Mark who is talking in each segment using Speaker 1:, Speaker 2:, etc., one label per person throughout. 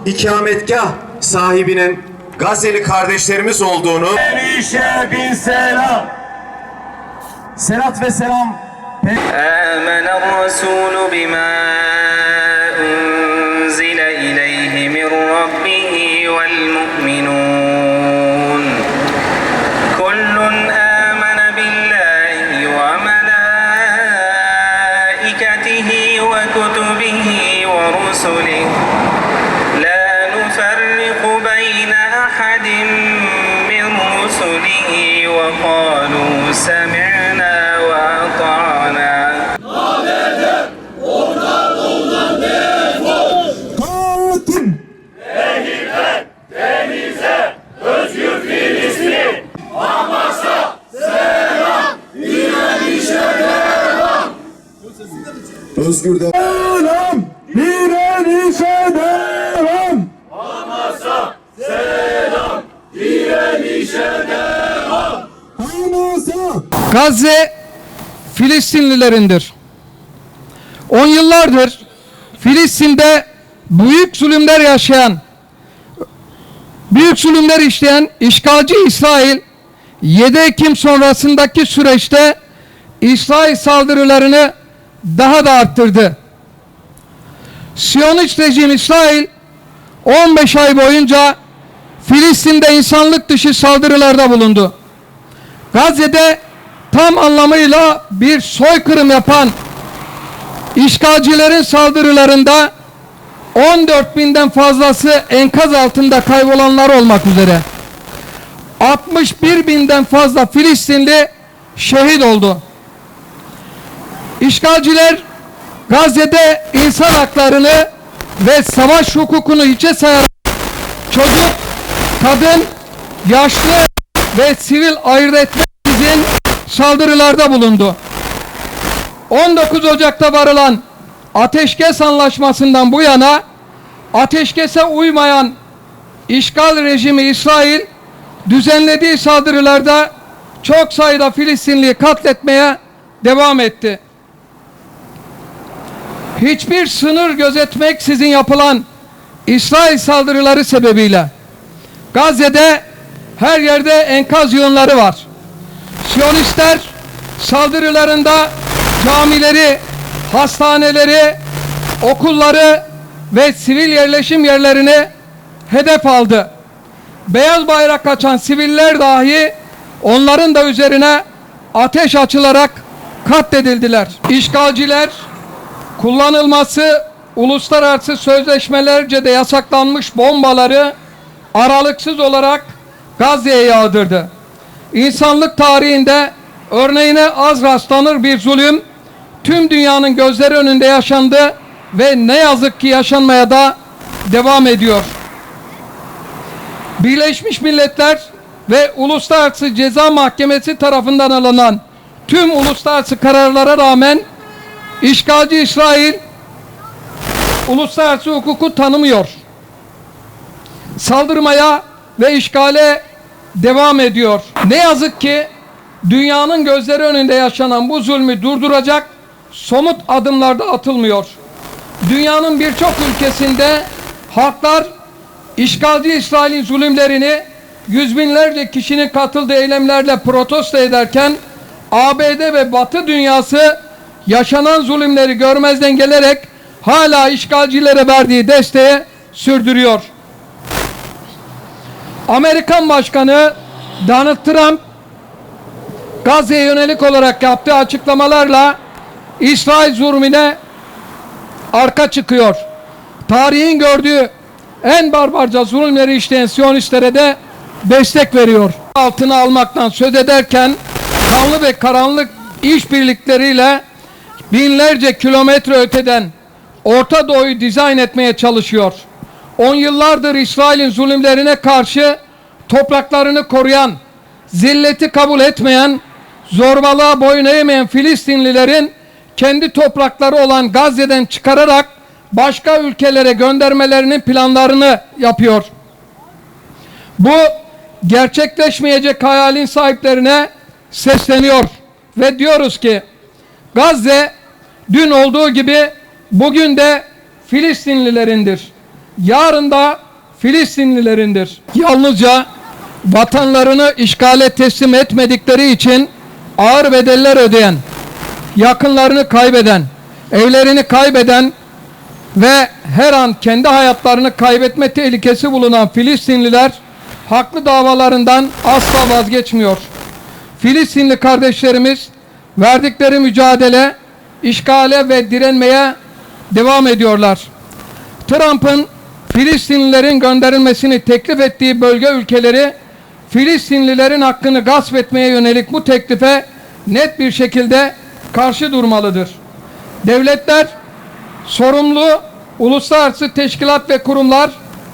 Speaker 1: ikametgah sahibinin Gazze'li kardeşlerimiz olduğunu
Speaker 2: bin selam. Selat ve selam.
Speaker 3: آمن الرسول بما أنزل إليه من ربه والمؤمنون كل آمن بالله وملائكته وكتبه ورسله لا نفرق بين أحد من رسله وقالوا سمعنا وأطعنا.
Speaker 1: özgür de
Speaker 2: Selam, direnişe devam.
Speaker 4: Hamas'a selam, direnişe devam.
Speaker 2: Hamas'a.
Speaker 5: Gazze Filistinlilerindir. 10 yıllardır Filistin'de büyük zulümler yaşayan, büyük zulümler işleyen işgalci İsrail 7 Ekim sonrasındaki süreçte İsrail saldırılarını daha da arttırdı. Siyonist rejim İsrail 15 ay boyunca Filistin'de insanlık dışı saldırılarda bulundu. Gazze'de tam anlamıyla bir soykırım yapan işgalcilerin saldırılarında 14.000'den fazlası enkaz altında kaybolanlar olmak üzere 61.000'den fazla Filistinli şehit oldu. İşgalciler Gazze'de insan haklarını ve savaş hukukunu hiçe sayarak çocuk, kadın, yaşlı ve sivil ayırt etmeksizin saldırılarda bulundu. 19 Ocak'ta varılan ateşkes anlaşmasından bu yana ateşkese uymayan işgal rejimi İsrail düzenlediği saldırılarda çok sayıda Filistinliyi katletmeye devam etti. Hiçbir sınır gözetmeksizin yapılan İsrail saldırıları sebebiyle Gazze'de her yerde enkaz yığınları var. Siyonistler saldırılarında camileri, hastaneleri, okulları ve sivil yerleşim yerlerini hedef aldı. Beyaz bayrak açan siviller dahi onların da üzerine ateş açılarak katledildiler. İşgalciler kullanılması uluslararası sözleşmelerce de yasaklanmış bombaları aralıksız olarak Gazze'ye yağdırdı. İnsanlık tarihinde örneğine az rastlanır bir zulüm tüm dünyanın gözleri önünde yaşandı ve ne yazık ki yaşanmaya da devam ediyor. Birleşmiş Milletler ve Uluslararası Ceza Mahkemesi tarafından alınan tüm uluslararası kararlara rağmen işgalci İsrail uluslararası hukuku tanımıyor. Saldırmaya ve işgale devam ediyor. Ne yazık ki dünyanın gözleri önünde yaşanan bu zulmü durduracak somut adımlar da atılmıyor. Dünyanın birçok ülkesinde halklar işgalci İsrail'in zulümlerini yüz binlerce kişinin katıldığı eylemlerle protesto ederken ABD ve Batı dünyası yaşanan zulümleri görmezden gelerek hala işgalcilere verdiği desteği sürdürüyor. Amerikan Başkanı Donald Trump Gazze'ye yönelik olarak yaptığı açıklamalarla İsrail zulmüne arka çıkıyor. Tarihin gördüğü en barbarca zulümleri işleyen Siyonistlere de destek veriyor. Altına almaktan söz ederken kanlı ve karanlık işbirlikleriyle binlerce kilometre öteden Orta Doğu'yu dizayn etmeye çalışıyor. 10 yıllardır İsrail'in zulümlerine karşı topraklarını koruyan, zilleti kabul etmeyen, zorbalığa boyun eğmeyen Filistinlilerin kendi toprakları olan Gazze'den çıkararak başka ülkelere göndermelerinin planlarını yapıyor. Bu gerçekleşmeyecek hayalin sahiplerine sesleniyor ve diyoruz ki Gazze dün olduğu gibi bugün de Filistinlilerindir. yarın da Filistinlilerindir. Yalnızca vatanlarını işgale teslim etmedikleri için ağır bedeller ödeyen, yakınlarını kaybeden, evlerini kaybeden ve her an kendi hayatlarını kaybetme tehlikesi bulunan Filistinliler haklı davalarından asla vazgeçmiyor. Filistinli kardeşlerimiz verdikleri mücadele, işgale ve direnmeye devam ediyorlar. Trump'ın Filistinlilerin gönderilmesini teklif ettiği bölge ülkeleri Filistinlilerin hakkını gasp etmeye yönelik bu teklife net bir şekilde karşı durmalıdır. Devletler, sorumlu uluslararası teşkilat ve kurumlar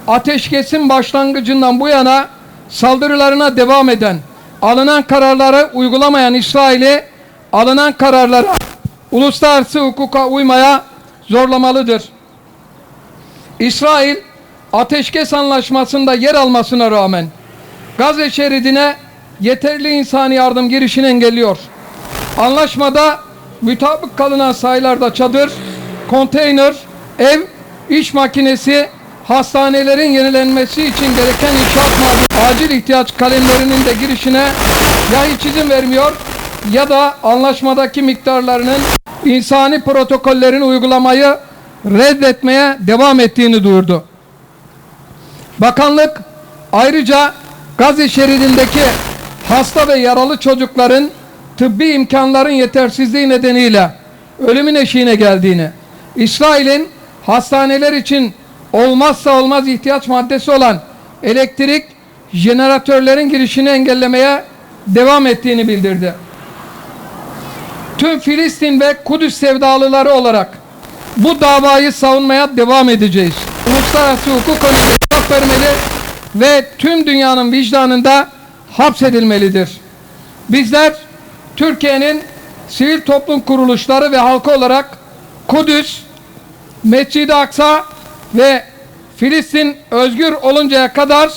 Speaker 5: ateşkesin başlangıcından bu yana saldırılarına devam eden, alınan kararları uygulamayan İsrail'i alınan kararlara, uluslararası hukuka uymaya zorlamalıdır. İsrail, ateşkes anlaşmasında yer almasına rağmen Gazze şeridine yeterli insani yardım girişini engelliyor. Anlaşmada mutabık kalınan sayılarda çadır, konteyner, ev, iş makinesi, hastanelerin yenilenmesi için gereken inşaat malzemesi, acil ihtiyaç kalemlerinin de girişine ya hiç izin vermiyor ya da anlaşmadaki miktarlarının insani protokollerin uygulamayı reddetmeye devam ettiğini duyurdu. Bakanlık ayrıca Gazze şeridindeki hasta ve yaralı çocukların tıbbi imkanların yetersizliği nedeniyle ölümün eşiğine geldiğini, İsrail'in hastaneler için olmazsa olmaz ihtiyaç maddesi olan elektrik jeneratörlerin girişini engellemeye devam ettiğini bildirdi. Tüm Filistin ve Kudüs sevdalıları olarak bu davayı savunmaya devam edeceğiz. Uluslararası hukuk önünde cevap vermeli ve tüm dünyanın vicdanında hapsedilmelidir. Bizler Türkiye'nin sivil toplum kuruluşları ve halkı olarak Kudüs, Mescid-i Aksa ve Filistin özgür oluncaya kadar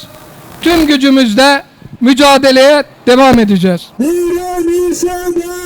Speaker 5: tüm gücümüzle mücadeleye devam edeceğiz.
Speaker 2: Direnişe